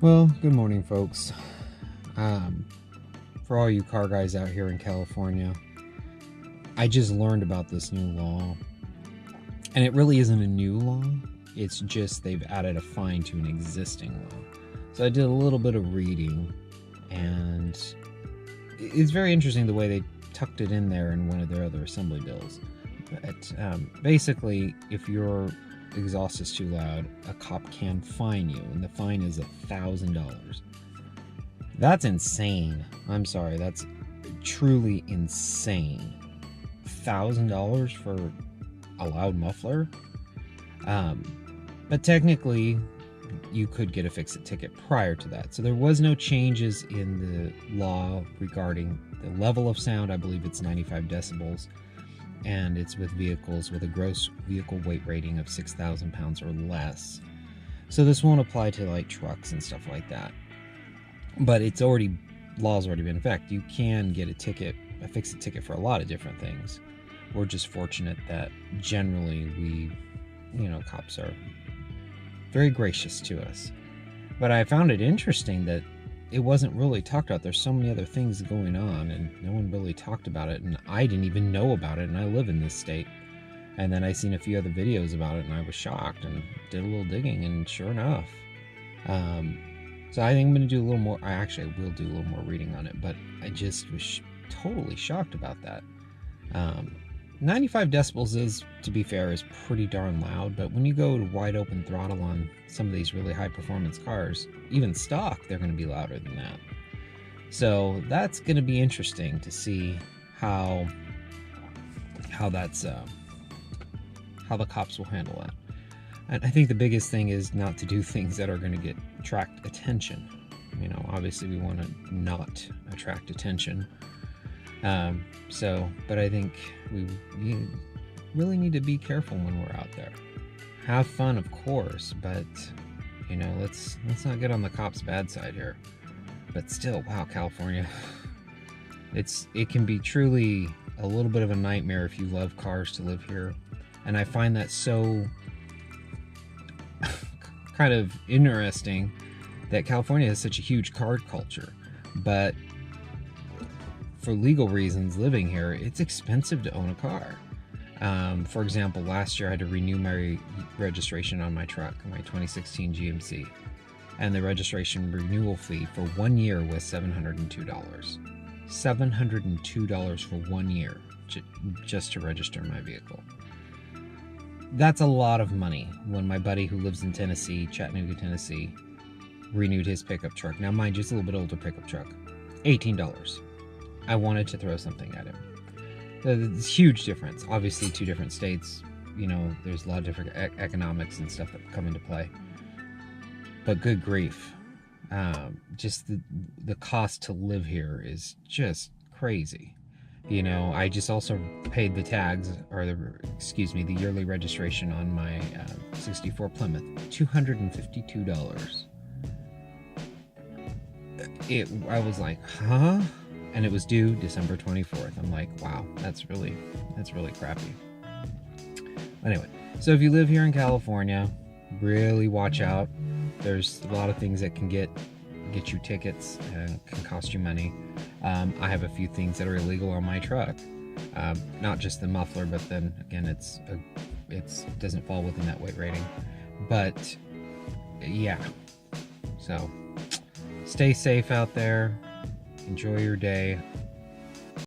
Well, good morning, folks. For all you car guys out here in California, I just learned about this new law. And it really isn't a new law, it's just they've added a fine to an existing law. So I did a little bit of reading, and it's very interesting the way they tucked it in there in one of their other assembly bills. But basically, if your exhaust is too loud, a cop can fine you, and the fine is $1,000. That's insane. I'm sorry, that's truly insane. $1,000 for a loud muffler? But technically, you could get a fix-it ticket prior to that. So there was no changes in the law regarding the level of sound. I believe it's 95 decibels. And it's with vehicles with a gross vehicle weight rating of 6,000 pounds or less. So this won't apply to like trucks and stuff like that. But law's already been in effect. You can get a fix-it ticket for a lot of different things. We're just fortunate that generally cops are very gracious to us. But I found it interesting that it wasn't really talked about. There's so many other things going on, and no one really talked about it, and I didn't even know about it, and I live in this state. And then I seen a few other videos about it, and I was shocked and did a little digging, and sure enough. So I think I'm going to do a little more. I actually will do a little more reading on it, but I just was totally shocked about that. 95 decibels is, to be fair, is pretty darn loud, but when you go to wide open throttle on some of these really high performance cars, even stock, they're going to be louder than that. So that's going to be interesting to see how the cops will handle that. And I think the biggest thing is not to do things that are going to attract attention. Obviously we want to not attract attention. But I think we really need to be careful when we're out there. Have fun, of course, but let's not get on the cops' bad side here. But still, wow, California, it can be truly a little bit of a nightmare if you love cars to live here. And I find that so kind of interesting that California has such a huge car culture, but for legal reasons living here, it's expensive to own a car. For example, last year I had to renew my registration on my truck, my 2016 GMC, and the registration renewal fee for 1 year was $702. $702 for 1 year just to register my vehicle. That's a lot of money. When my buddy who lives in Tennessee, Chattanooga, Tennessee, renewed his pickup truck. Now mind you, it's a little bit older pickup truck. $18. I wanted to throw something at him. It's a huge difference. Obviously, two different states, there's a lot of different economics and stuff that come into play. But good grief. Just the cost to live here is just crazy. I just also paid the tags, the yearly registration on my 64 Plymouth, $252. I was like, huh? And it was due December 24th. I'm like, wow, that's really crappy. Anyway, so if you live here in California, really watch out. There's a lot of things that can get you tickets and can cost you money. I have a few things that are illegal on my truck. Not just the muffler, but then again, it doesn't fall within that weight rating. But yeah, so stay safe out there. Enjoy your day.